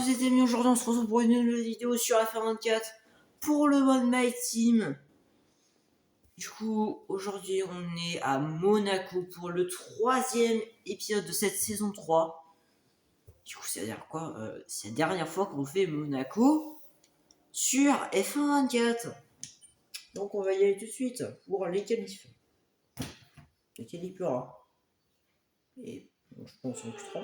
vous êtes mis aujourd'hui, on se retrouve pour une nouvelle vidéo sur F24 pour le mode My Team. Du coup, aujourd'hui, on est à Monaco pour le 3e épisode de cette saison 3. Du coup, c'est-à-dire quoi c'est la dernière fois qu'on fait Monaco sur F24. Donc, on va y aller tout de suite pour les qualifs. Les qualifiera. Et bon, je pense qu'on s'en occupera.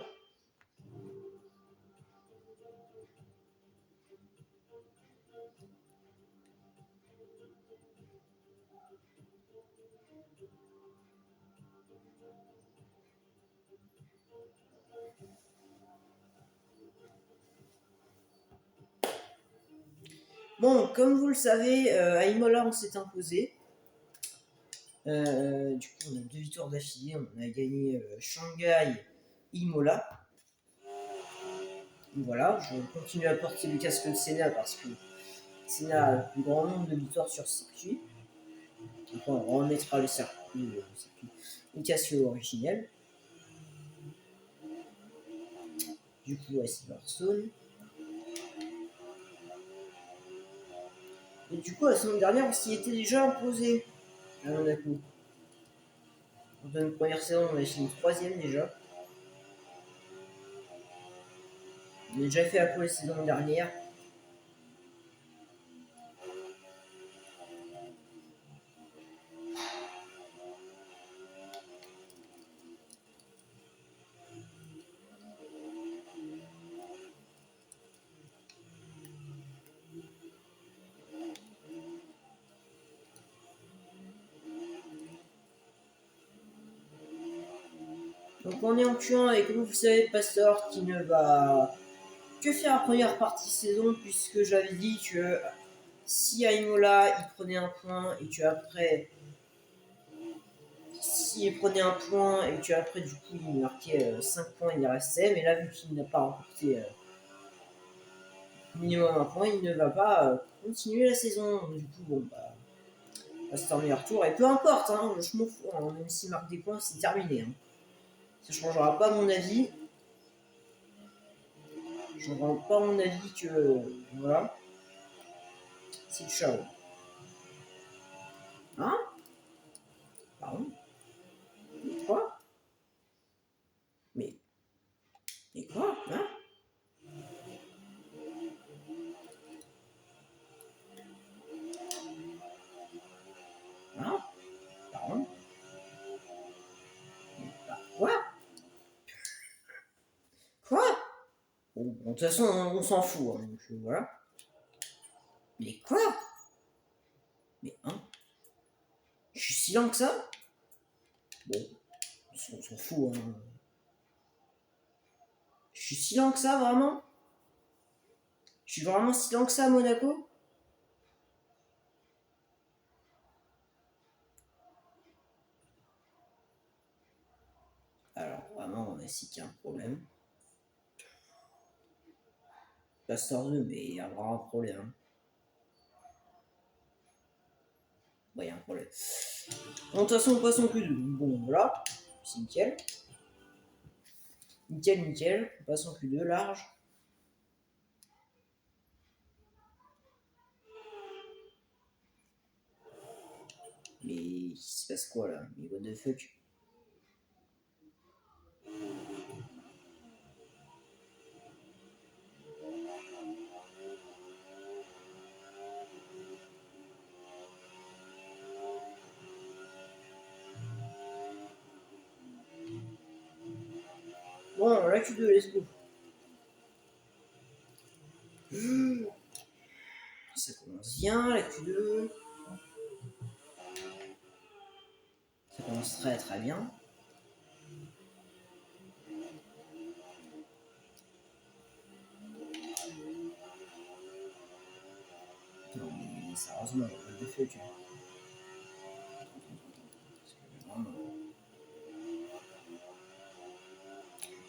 Bon, comme vous le savez, à Imola, on s'est imposé. Du coup, on a 2 victoires d'affilée. On a gagné Shanghai, Imola. Voilà, je continue à porter le casque de Senna parce que Senna a le plus grand nombre de victoires sur ce circuit. Donc on remettra le le casque originel. Du coup, à Silverstone. Et du coup, la semaine dernière, on s'y était déjà imposé à Monaco. Dans une première saison, on a fini 3ème déjà. On a déjà fait la pole la saison dernière. Donc on est en Q1 avec, comme vous savez, Pastor qui ne va que faire la première partie saison, puisque j'avais dit que si à Imola il prenait un point et que après, s'il prenait un point et que après du coup il marquait 5 points, il y restait, mais là vu qu'il n'a pas remporté minimum un point, il ne va pas continuer la saison. Donc, du coup, bon bah, c'est un meilleur tour, et peu importe, hein, je m'en fous, hein, même s'il marque des points, c'est terminé. Hein. Ça changera pas mon avis. Je ne rends pas mon avis que voilà, c'est ciao. Hein? Pardon? Quoi? Mais quoi? Hein? Hein? Pardon? Quoi? Quoi? Bon, de toute façon, on s'en fout, hein, donc voilà. Mais quoi? Mais hein? Je suis si lent que ça? Bon, on s'en fout, hein. Je suis si lent que ça, vraiment? Je suis vraiment si lent que ça à Monaco? Alors, vraiment, c'est qu'il y a un problème. Pasteur 2, mais il y a vraiment un problème. Ouais, il y a un problème. Bon, de toute façon, on passe en Q2. Bon, voilà. C'est nickel. Nickel, nickel. On passe en Q2, large. Mais il se passe quoi là? Mais what the fuck? Bon, la Q2, let's go. Ça commence bien, la Q2. Ça commence très très bien. Non mais sérieusement, what the fuck?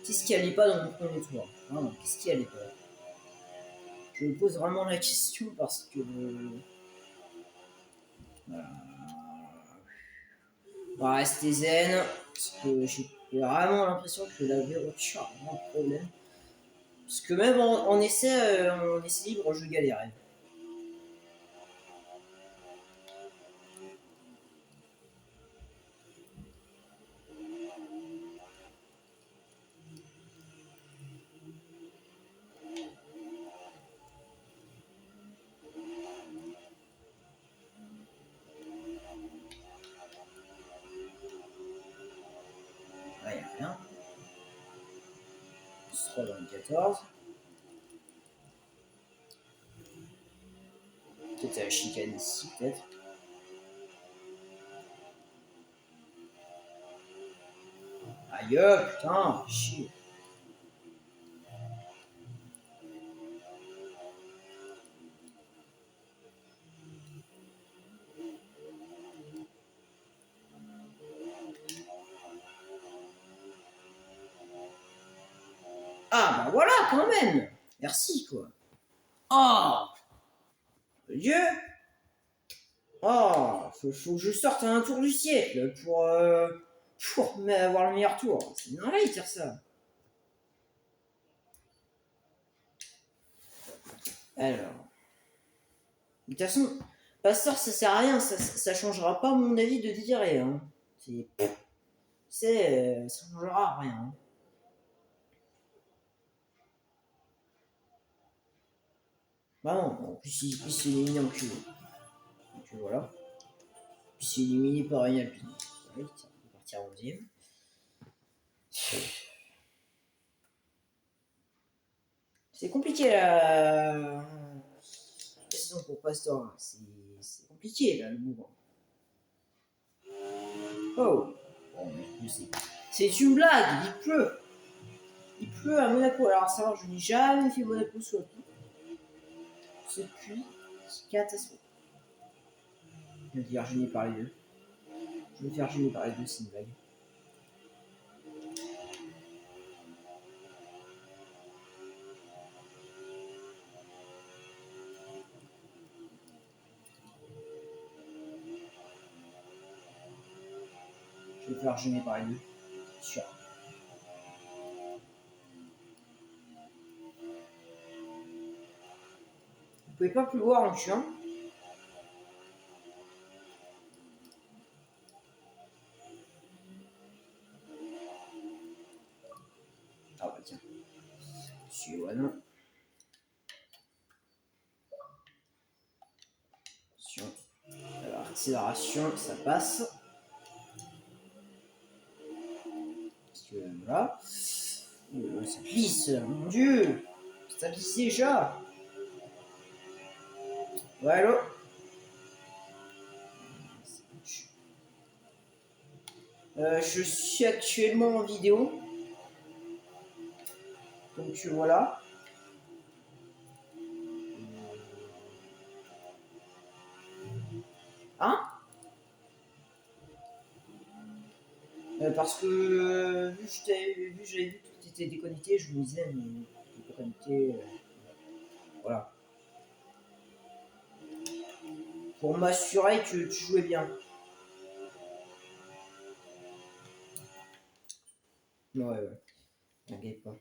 Qu'est-ce qui allait pas dans mon premier tour? Vraiment, qu'est-ce qui allait pas? Je me pose vraiment la question parce que... On va rester zen, parce que j'ai vraiment l'impression que la voiture a un problème. Parce que même en essai libre, je galérais. Là, il n'y a rien. 3 dans le 14. Peut-être à la chicane ici, peut-être. Aïe, putain, chier. Ah, bah voilà, quand même. Merci, quoi. Oh, Dieu. Oh, faut que je sorte un tour du siècle pour avoir le meilleur tour. C'est une envie de dire ça. Alors, de toute façon, Pasteur, ça sert à rien, ça changera pas mon avis de diarrhée. Hein. Ça changera rien. Hein. Bah non, en plus il s'est éliminé en cul. Donc voilà. Puis il s'est éliminé par Real Alpine. Ouais, il va partir en 11ème. C'est compliqué la saison pour Pastor. Hein. C'est compliqué là le mouvement. Oh, bon, c'est une blague, il pleut. Il pleut à Monaco. Alors à savoir, je n'ai jamais fait Monaco sous la pluie. Cette pluie, c'est catastrophique. Je vais me faire gêner par les deux. Je vais me faire gêner par les deux, c'est une blague. Je vais me faire gêner par les deux. Sûr. Vous pouvez pas pleuvoir en tuant. Ah bah tiens. Suivant. Attention. Alors, accélération, ça passe. Parce que voilà. Ça glisse, mon dieu. Ça glisse déjà. Voilà. Je suis actuellement en vidéo. Donc voilà. Hein? Parce que vu que j'avais vu que tu étais déconnecté, je me disais, mais tu es connecté. Voilà. Pour m'assurer que tu jouais bien. Ouais. T'inquiète pas.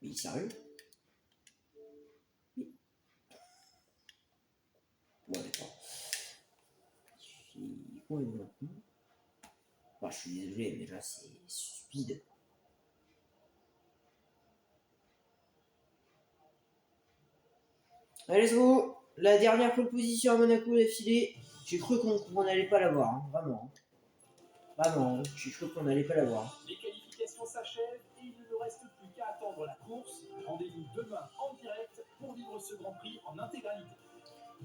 Oui, sérieux? Oui. Bon, d'accord. Bah, je suis désolé, mais là, c'est stupide. Allez, let's go. La dernière proposition à Monaco d'affilée. J'ai cru qu'on n'allait pas l'avoir, hein. Vraiment. Vraiment, j'ai cru qu'on n'allait pas l'avoir. Les qualifications s'achèvent et il ne nous reste plus qu'à attendre la course. Rendez-vous demain en direct pour vivre ce Grand Prix en intégralité.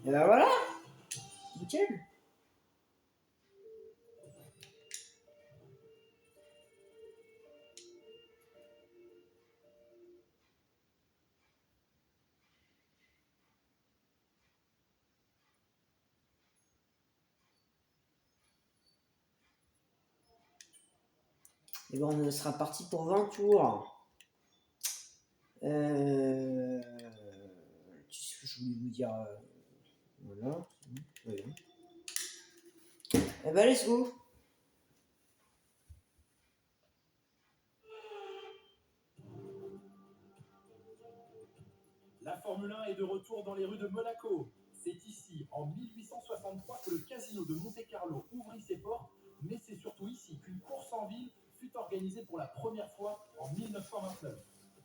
Et ben voilà. Nickel. Et ben on sera parti pour 20 tours. Tu sais ce que je voulais vous dire. Voilà. Oui. Eh ben, let's go. La Formule 1 est de retour dans les rues de Monaco. C'est ici, en 1863, que le casino de Monte-Carlo ouvrit ses portes, mais c'est surtout ici qu'une course en ville fut organisée pour la première fois en 1929.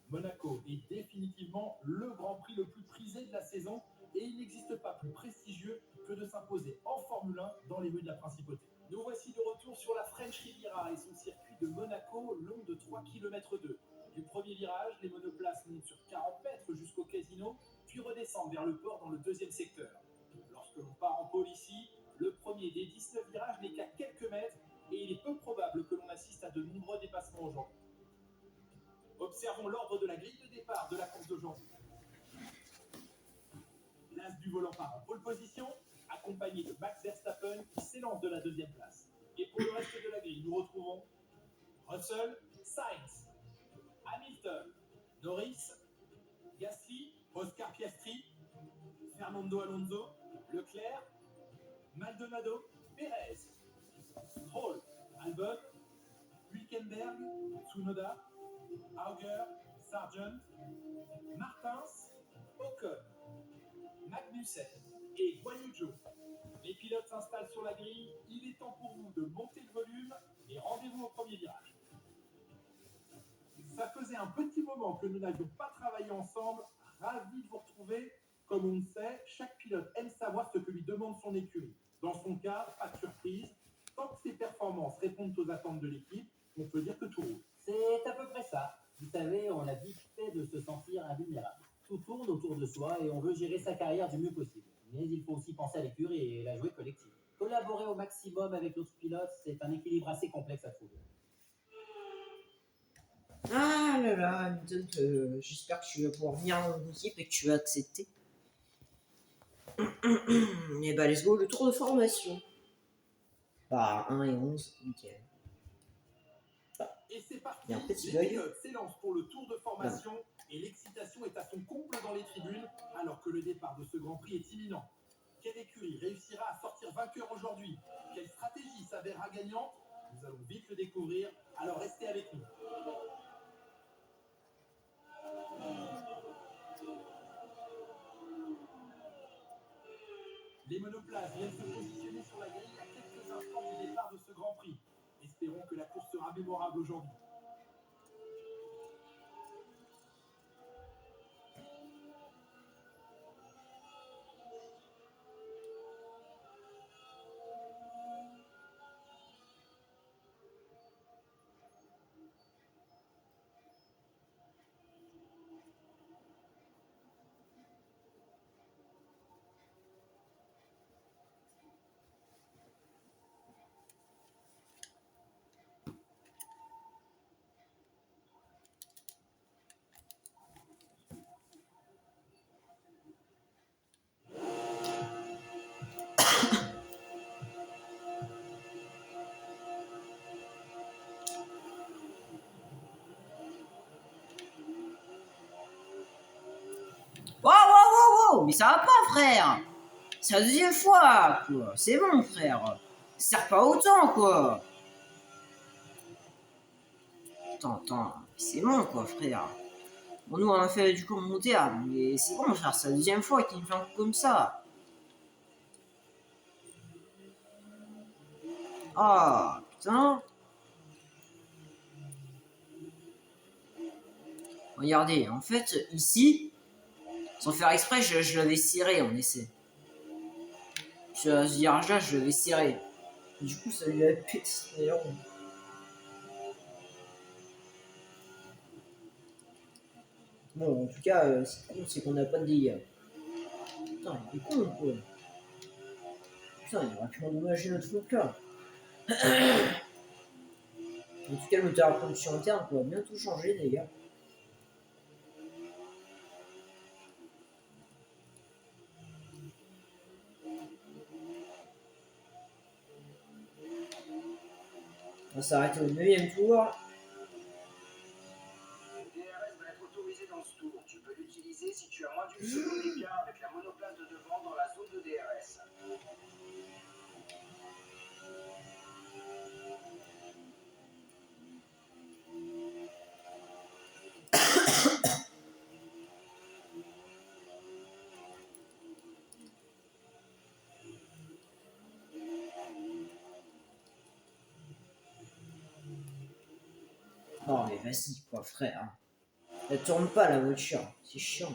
Monaco est définitivement le Grand Prix le plus prisé de la saison et il n'existe pas plus prestigieux que de s'imposer en Formule 1 dans les rues de la Principauté. Nous voici de retour sur la French Riviera et son circuit de Monaco long de 3 km 2. Du premier virage, les monoplaces montent sur 40 mètres jusqu'au casino, puis redescendent vers le port dans le deuxième secteur. Lorsque l'on part en pôle ici, le premier des 19 virages n'est qu'à quelques mètres et il est peu probable que l'on assiste à de nombreux dépassements aujourd'hui. Observons l'ordre de la grille de départ de la course d'aujourd'hui. L'as du volant part en pole position, accompagné de Max Verstappen qui s'élance de la deuxième place. Et pour le reste de la grille, nous retrouvons Russell, Sainz, Hamilton, Norris, Gasly, Oscar Piastri, Fernando Alonso, Leclerc, Maldonado, Perez, Stroll, Albon, Hülkenberg, Tsunoda, Auger, Sargent, Martins, Ocon, Magnussen et Guan Yu Zhou. Les pilotes s'installent sur la grille, il est temps pour vous de monter le volume et rendez-vous au premier virage. Ça faisait un petit moment que nous n'avions pas travaillé ensemble, ravi de vous retrouver. Comme on le sait, chaque pilote aime savoir ce que lui demande son écurie. Dans son cas, pas de surprise, tant que ses performances répondent aux attentes de l'équipe, on peut dire que tout roule. C'est à peu près ça. Vous savez, on a vite fait de se sentir invulnérable. Tout tourne autour de soi et on veut gérer sa carrière du mieux possible. Mais il faut aussi penser à l'écurie et la jouer collective. Collaborer au maximum avec l'autre pilote, c'est un équilibre assez complexe à trouver. Ah là là, Hamilton, j'espère que tu vas pouvoir venir dans mon équipe et que tu vas accepter. Et bah, let's go, le tour de formation. Bah, 1 et 11, nickel. Et c'est parti, Il y a un petit les bug. pilotes s'élancent pour le tour de formation et l'excitation est à son comble dans les tribunes alors que le départ de ce Grand Prix est imminent. Quelle écurie réussira à sortir vainqueur aujourd'hui? Quelle stratégie s'avérera gagnante? Nous allons vite le découvrir, alors restez avec nous. Les monoplaces viennent se positionner sur la grille à quelques instants du départ de ce Grand Prix. Espérons que la course sera mémorable aujourd'hui. Wow, wow, wow, wow, mais ça va pas, frère. C'est la deuxième fois, quoi. C'est bon, frère. Ça sert pas autant, quoi. Attends, c'est bon, quoi, frère. Bon, nous, on a fait du commentaire, mais c'est bon, frère, c'est la deuxième fois qu'il me fait un coup comme ça. Ah, putain. Regardez, en fait, ici, sans faire exprès, je l'avais ciré en essai. Ce virage-là, je l'avais ciré. Du coup, ça lui avait pété d'ailleurs. Bon, en tout cas, ce qui compte, c'est qu'on n'a pas de dégâts. Putain, il est con, quoi. Putain, il aurait pu endommager notre flotte là. En tout cas, le moteur à propulsion interne, quoi, bien tout changer, les gars. On va s'arrêter au 9ème tour. Le DRS va être autorisé dans ce tour. Tu peux l'utiliser si tu as moins d'une seconde d'écart avec la monoplace de devant dans la zone de DRS. Non mais vas-y quoi frère. Elle tourne pas la voiture, c'est chiant.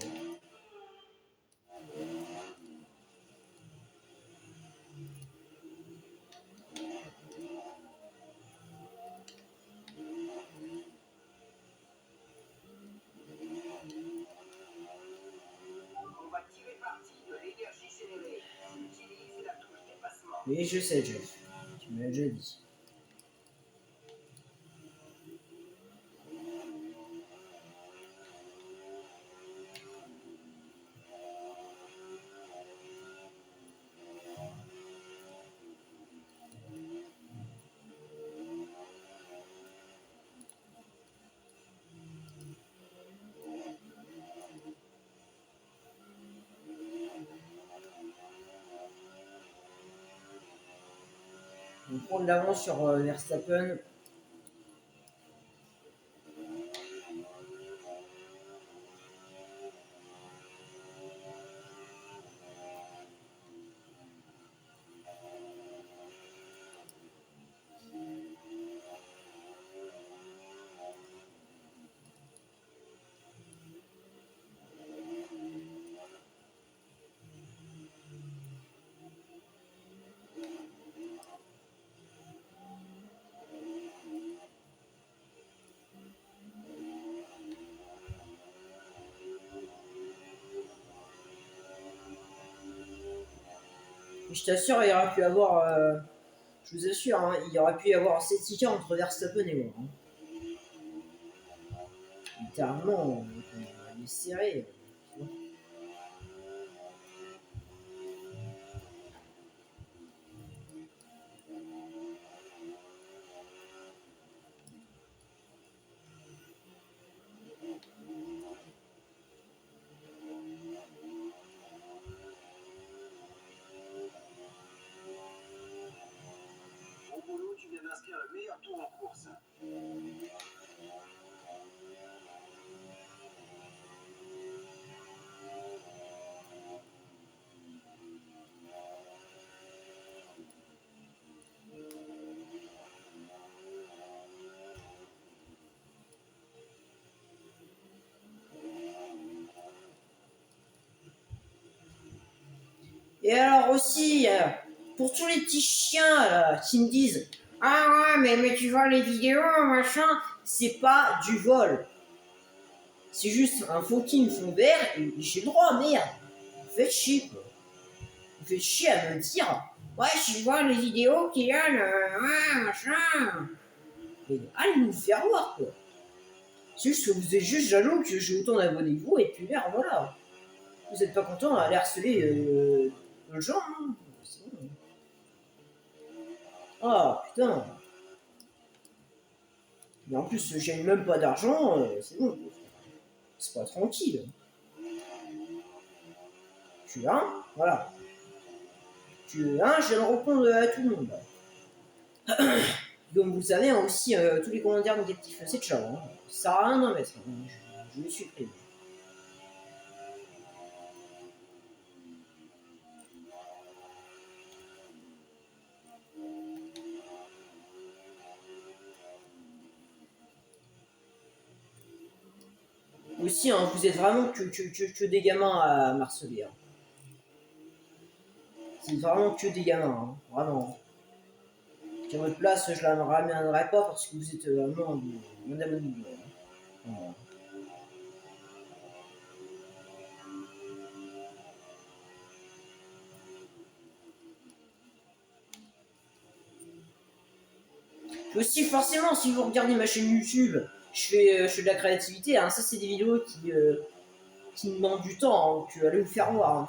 On va tirer parti de l'énergie générée. Utilise la touche dépassement. Oui je sais Jeff, tu me l'as déjà dit. On prend de l'avance sur Verstappen. Et je t'assure, il aurait pu avoir. Je vous assure, hein, il aurait pu y avoir 7 tickets entre Verstappen et moi. Hein. Littéralement, il est serré. Au boulot, tu viens d'inscrire le meilleur tour en course. Et alors aussi, pour tous les petits chiens là, qui me disent ah ouais, mais tu vois les vidéos, machin, c'est pas du vol. C'est juste un fucking fond vert et j'ai le droit, merde. Vous faites chier, quoi. Vous faites chier à me dire ouais, je vois les vidéos qu'il y a, ouais, machin. Mais allez nous faire voir, quoi. C'est juste que vous êtes juste jaloux que j'ai autant d'abonnés que vous et puis merde, voilà. Vous êtes pas content à aller harceler le gens, hein. C'est bon. Ah putain. Mais en plus, je gagne même pas d'argent, c'est bon. C'est pas tranquille. Tu as un, voilà. Tu as un, je viens de répondre à tout le monde. Donc vous savez hein, aussi, tous les commentaires négatifs, c'est ciao. Hein. Ça sert à rien d'en mettre. Hein. Je les supprime. Aussi, hein, vous êtes vraiment que des gamins à marceler. Hein. C'est vraiment que des gamins, hein. Vraiment. À votre place, je la ramènerai pas parce que vous êtes vraiment mon abonné. Voilà. Aussi, forcément, si vous regardez ma chaîne YouTube, je fais de la créativité. Hein. Ça, c'est des vidéos qui me demandent du temps. Hein, donc, allez vous faire voir. Hein.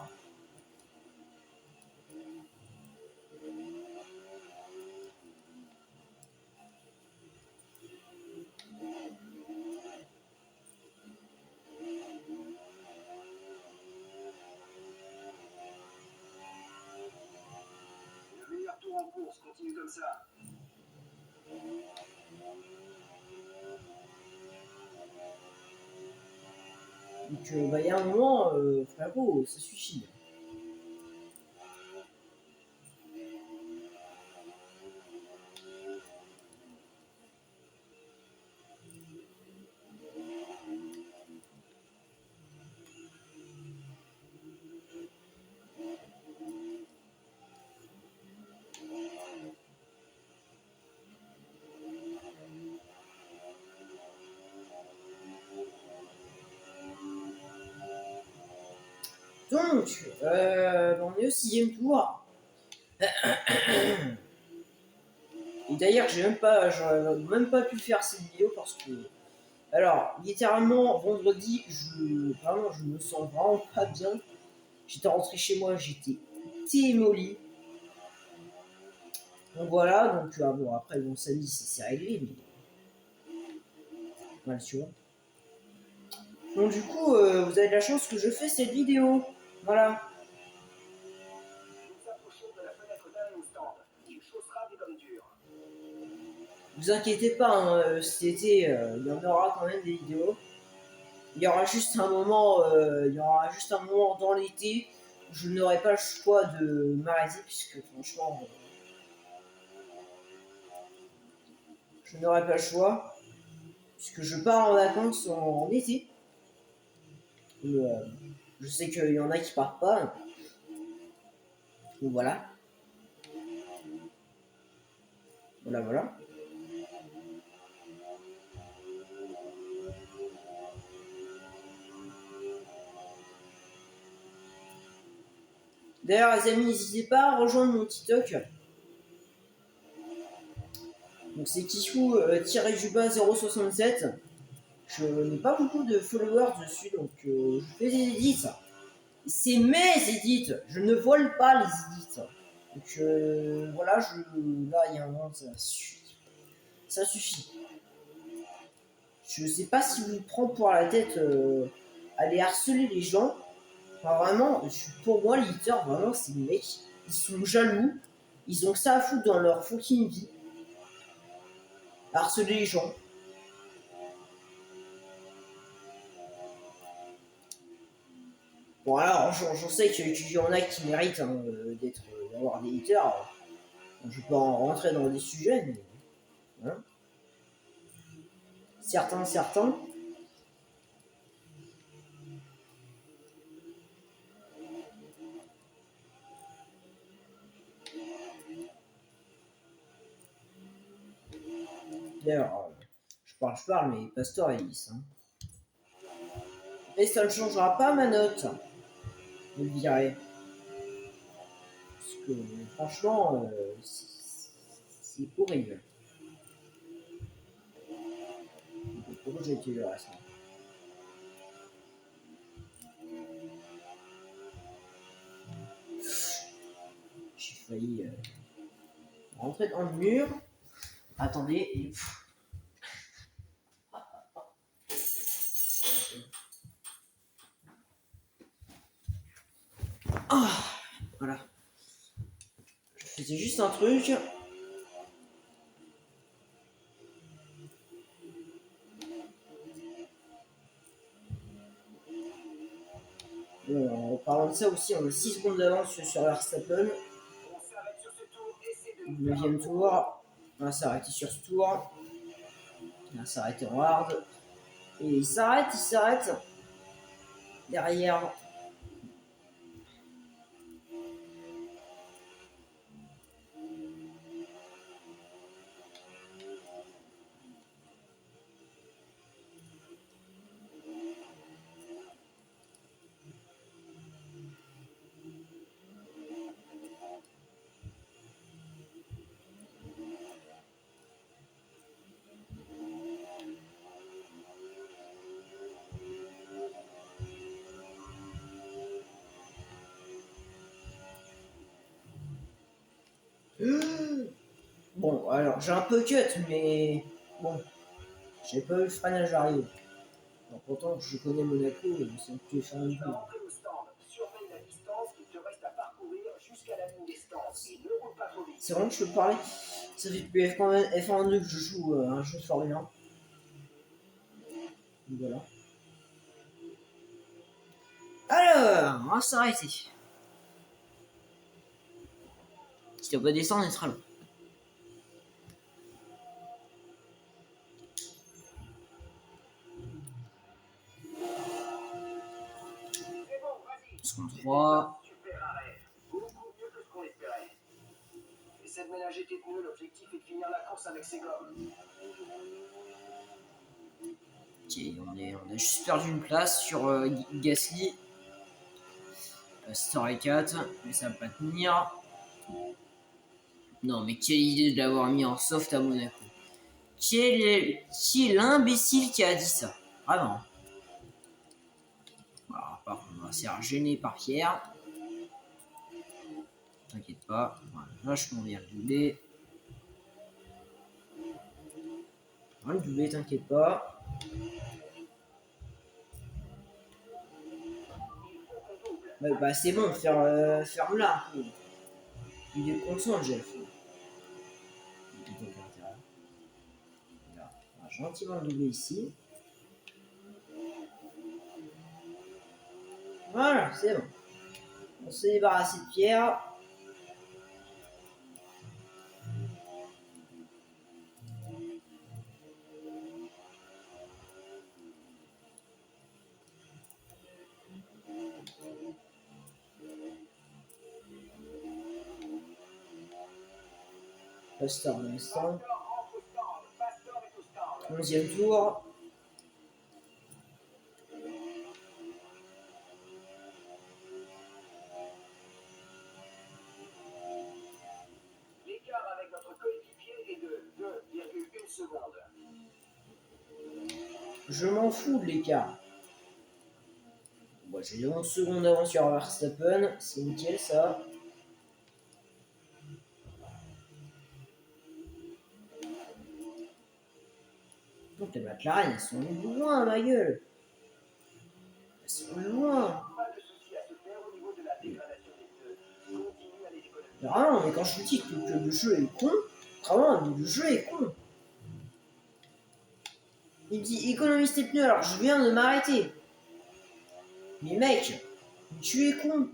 Le meilleur tour en course, continue comme ça. Donc, bah, il y a un moment, frérot, ça suffit. Donc, on est au 6e tour. Et d'ailleurs, j'aurais même pas pu faire cette vidéo parce que, alors, littéralement, vendredi, je me sens vraiment pas bien. J'étais rentré chez moi, j'étais démoli. Donc voilà, donc bon, après, bon, samedi, c'est réglé, mais voilà, tu vois. Donc du coup, vous avez de la chance que je fais cette vidéo. Voilà. Nous approchons de la fenêtre d'arrêt au stand. Il chaussera des hommes durs. Vous inquiétez pas, hein, cet été, il y en aura quand même des vidéos. Il y aura juste un moment, dans l'été où je n'aurai pas le choix de m'arrêter puisque franchement, je n'aurai pas le choix puisque je pars en vacances en été. Et, je sais qu'il y en a qui partent pas. Donc voilà. Voilà. D'ailleurs, les amis, n'hésitez pas à rejoindre mon TikTok. Donc c'est Kishou-du-bas 067. Je n'ai pas beaucoup de followers dessus, donc je fais des edits. C'est mes edits, je ne vole pas les edits. Donc voilà, là il y a un moment, ça suffit. Ça suffit. Je sais pas si vous prenez pour la tête aller harceler les gens. Enfin, vraiment, pour moi, les haters, vraiment, c'est des mecs, ils sont jaloux. Ils ont que ça à foutre dans leur fucking vie. Harceler les gens. Bon alors, j'en sais qu'il y en a qui méritent hein, d'avoir des haters. Je peux en rentrer dans des sujets, mais hein. Certains. D'ailleurs, je parle, mais Pasteur il dit hein. Et ça ne changera pas ma note. Vous le direz. Parce que franchement, c'est horrible. Pourquoi j'ai été le reste hein. J'ai failli rentrer dans le mur. Attendez. Et... Ah, voilà. Je faisais juste un truc. En parlant de ça aussi, on a 6 secondes d'avance sur Verstappen. On s'arrête sur ce tour et c'est de 9ème tour. On va s'arrêter sur ce tour. On va s'arrêter en hard. Et il s'arrête. Derrière. Bon, alors j'ai un peu cut, mais bon, j'ai pas eu le freinage arrivé. Alors, pourtant, je connais Monaco, et c'est un peu faire Tu vas rentrer au stand. Surveille la distance qu'il te reste à parcourir jusqu'à la ligne des stands. Et ne roule pas trop vite. C'est vraiment que je peux parler. Ça fait depuis F1 2 que je joue un jeu de Formule 1. Donc voilà. Alors, on va s'arrêter. Si on peut descendre, on sera long. C'est bon, vas-y. Seconde 3. Super arrêt. Beaucoup mieux que ce qu'on espérait. Essaie de ménager tes pneus. L'objectif est de finir la course avec ses gommes. Ok, on a juste perdu une place sur Gasly. Story 4, mais ça va pas tenir. Non, mais quelle idée de l'avoir mis en soft à Monaco. Qui est l'imbécile qui a dit ça? Vraiment. Alors, par contre, on va se faire gêner par Pierre. T'inquiète pas, voilà, vachement bien le doublé. Le doublé, t'inquiète pas. Bah c'est bon, ferme-la. Il est conscient, Jeff. On va gentiment le doubler ici. Voilà, c'est bon. On s'est débarrassé de Pierre. Pasteur de l'instant. 11e tour. L'écart avec notre coéquipier est de 2,1 secondes. Je m'en fous de l'écart. Bon, j'ai 11 secondes d'avance sur Verstappen. C'est nickel ça. Donc les McLaren, elles sont loin, ma gueule. Elles sont loin. Pas de souci à se faire au niveau de la dégradation des pneus. Continue à les économiser. Mais vraiment, mais quand je vous dis que le jeu est con, vraiment, le jeu est con. Il me dit économise tes pneus, alors je viens de m'arrêter. Mais mec, tu es con. Bon,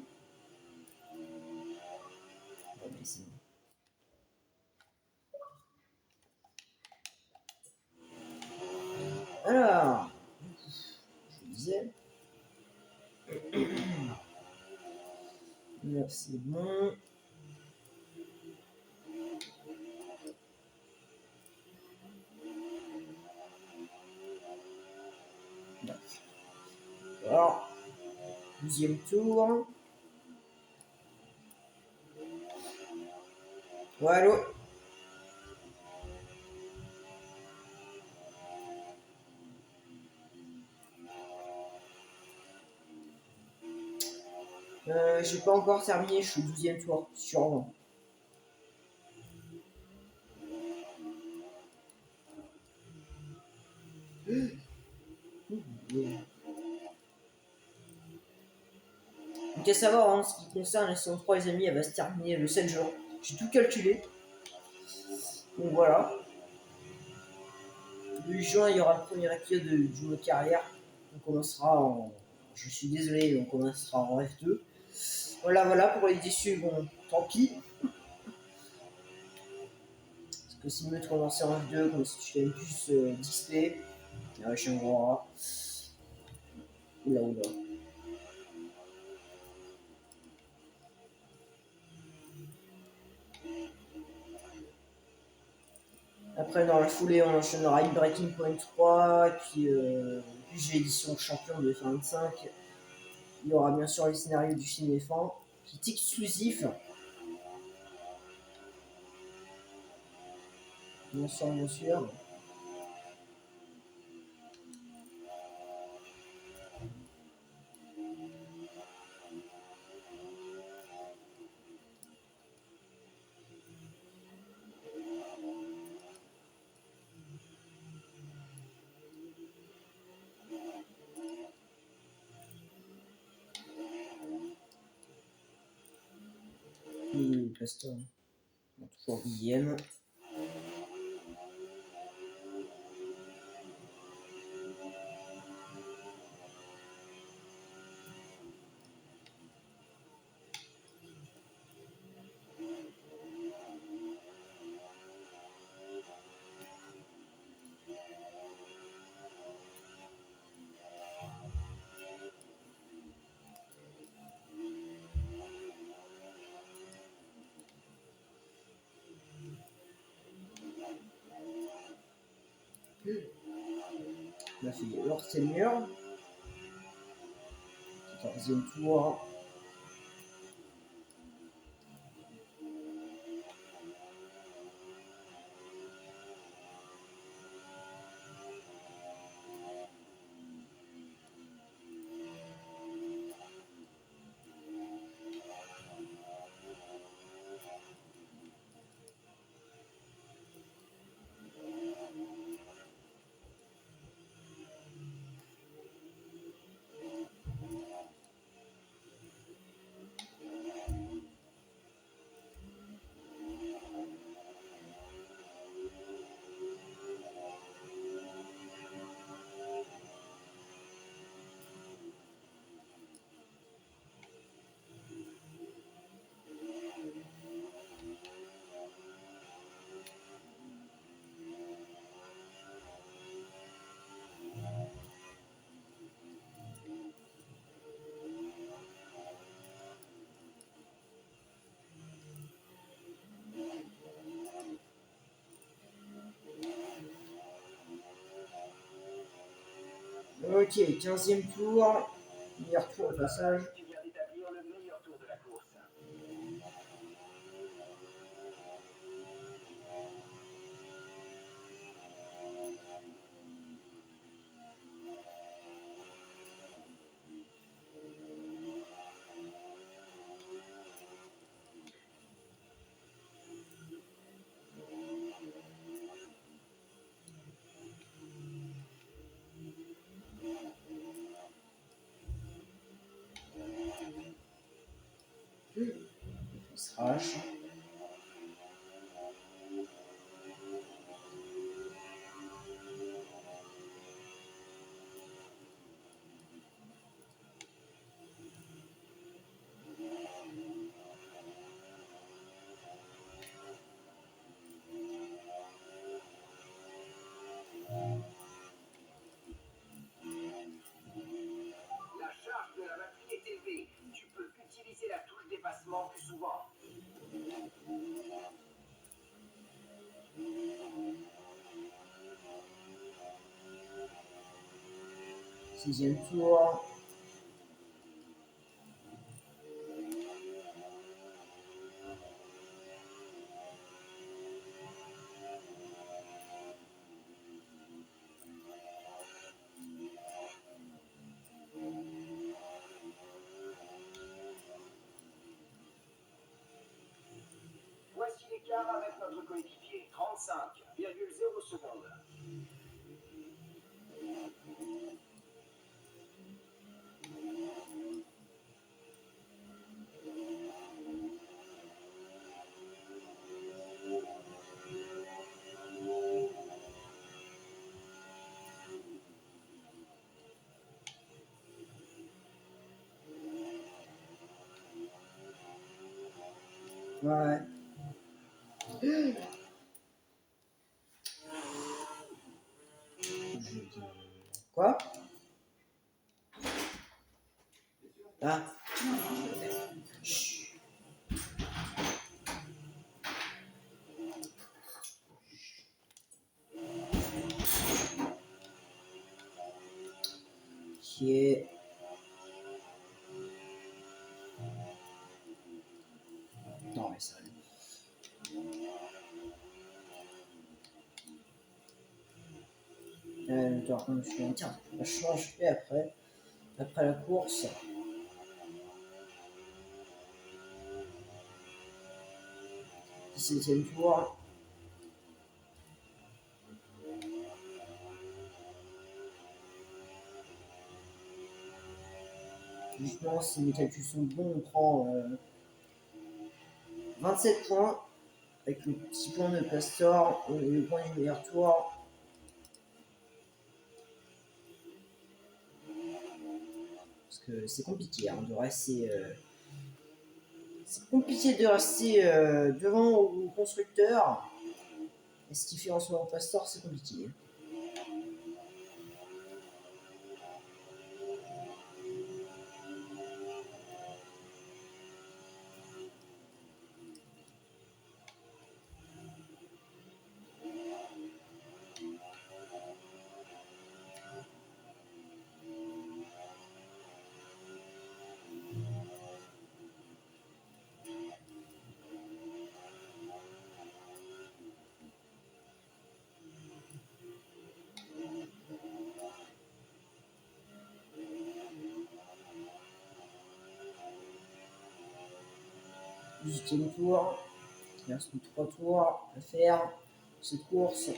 mais c'est bon. Alors, je vous disais. Là, c'est bon. Alors, 12e tour. Ouais, allô. J'ai pas encore terminé, je suis au 12e tour, sûrement. Donc à savoir, en ce qui concerne la saison 3, les amis, elle va se terminer le 7 juin. J'ai tout calculé. Donc voilà. Le 8 juin, il y aura le premier épisode du mode carrière. On commencera en... Je suis désolé, mais on commencera en F2. Voilà, pour les déçus, bon, tant pis. Parce que c'est mieux de commencer en F2, comme si tu fais plus d'XP. Je vais voir. Oula. Après, dans la foulée, on enchaînera Breaking Point 3, et puis j'ai l'édition champion de F25. Il y aura bien sûr le scénario du film F1, qui est exclusif. Bien sûr. Pasteur, toujours 10e. On a fait Lord Seigneur. 14e tour. Ruki est 15e tour. Meilleur tour au passage. Qui vient d'établir le meilleur tour de la course. Il se rage. La charge de la batterie est élevée. Tu peux utiliser la touche dépassement plus souvent. 6e tour. Voici l'écart avec notre coéquipier. 35,0 secondes. Ouais. Quoi? Ah. Chut. Qui est... Non mais ça... Attends, je me souviens, tiens, on va changer après la course. 17e tour. Justement, si mes calculs sont bons, on prend 27 points avec le petit point de Pastor et le point du meilleur tour. Parce que c'est compliqué hein, de rester. C'est compliqué de rester devant au constructeur. Et ce qui fait en ce moment Pastor, c'est compliqué. Deuxième tour. Il reste 3 tours à faire cette course.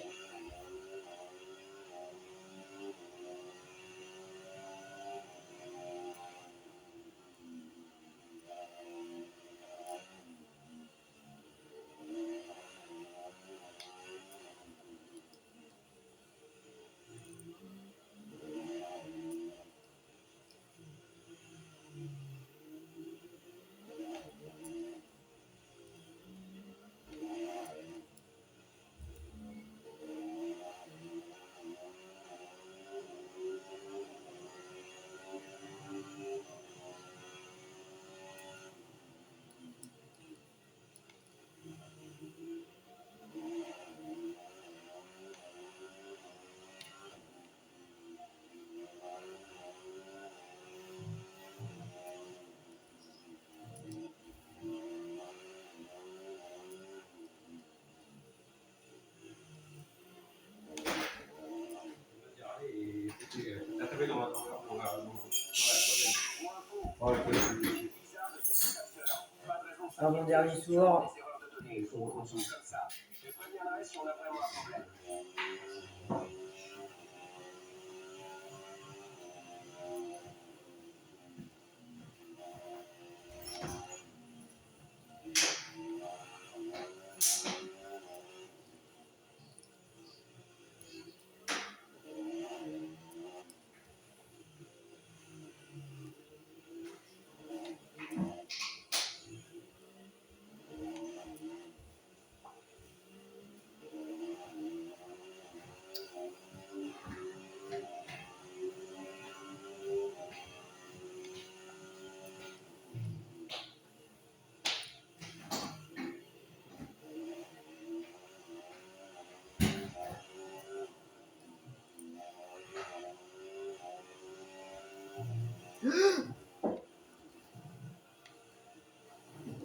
Avant-dernier tour. Les erreurs de données, on continue comme ça. Je préviendrai si on a vraiment un problème.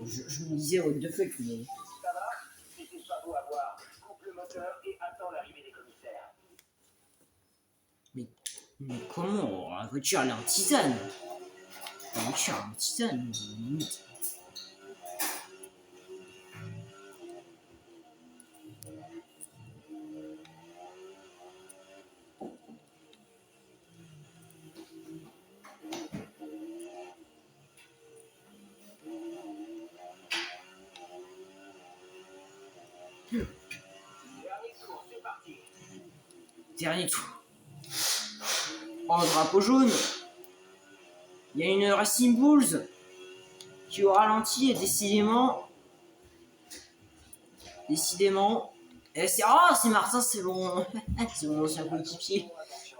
Je me disais, what the fuck, mais... Ça va? C'était pas beau à voir. Coupe le moteur et attends l'arrivée des commissaires. Mais comment? La voiture, elle est en titane. La voiture, elle est en titane, limite. Dernier tour, c'est parti. Dernier tour. Oh, drapeau jaune. Il y a une Racing Bulls qui au ralenti et décidément. Et c'est. Oh, c'est Martin, c'est bon. C'est mon ancien coéquipier. Attention.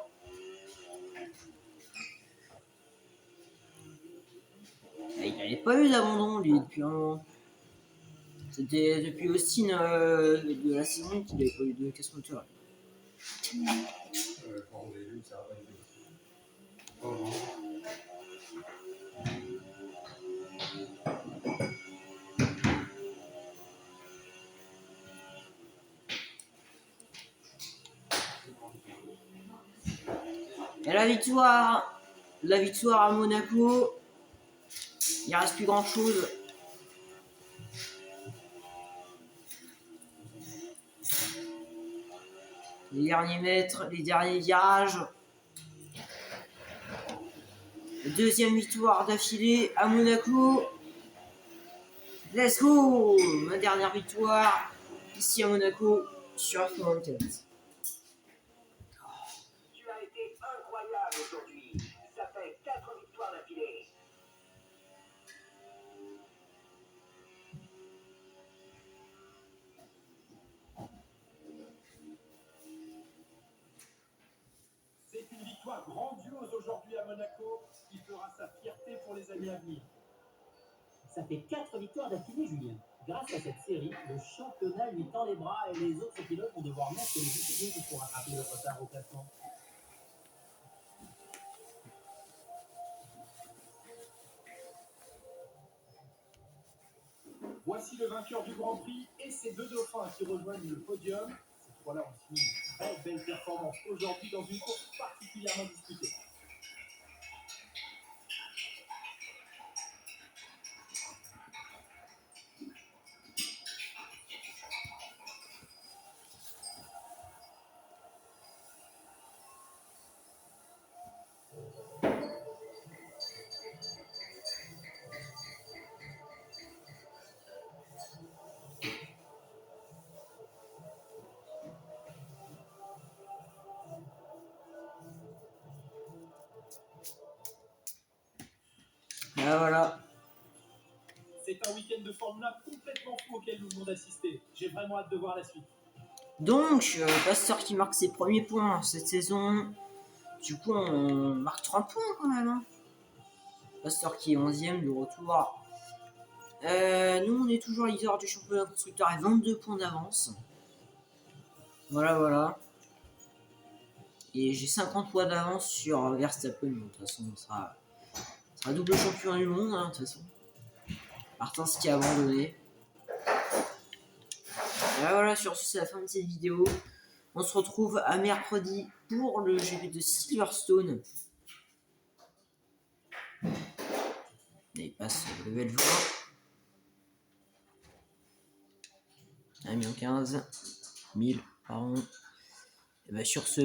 Il n'avait pas eu d'abandon, lui, depuis un moment. C'était depuis Austin de la saison qu'il n'avait pas eu de casse moteur. Quand j'ai vu, ça va. Oh non. Et la victoire à Monaco, il reste plus grand chose. Les derniers mètres, les derniers virages. Deuxième victoire d'affilée à Monaco. Let's go! Ma dernière victoire ici à Monaco sur F24. Tu as été incroyable aujourd'hui. Ça fait 4 victoires d'affilée. C'est une victoire grandiose aujourd'hui à Monaco qui fera sa fierté pour les années à venir. Ça fait 4 victoires d'affilée, Julien. Grâce à cette série, le championnat lui tend les bras et les autres pilotes vont devoir mettre les outils pour rattraper le retard au classement. Voici le vainqueur du Grand Prix et ses deux dauphins qui rejoignent le podium. Ces trois-là ont signé une très belle performance aujourd'hui dans une course particulièrement disputée. Ah, voilà. C'est un week-end de Formule 1 complètement fou auquel nous venons d'assister. J'ai vraiment hâte de voir la suite. Donc, Pasteur qui marque ses premiers points cette saison. Du coup, on marque 30 points quand même. Hein. Pasteur qui est 11ème du retour. Nous, on est toujours leader du championnat constructeur à 22 points d'avance. Voilà. Et j'ai 50 points d'avance sur Verstappen. De toute façon, on sera double champion du monde. Hein, de toute façon. Martin, ce qui a abandonné. Et voilà, sur ce, c'est la fin de cette vidéo. On se retrouve à mercredi pour le GP de Silverstone. Et il passe le level 20. 1,15 000, pardon. Et bah sur ce,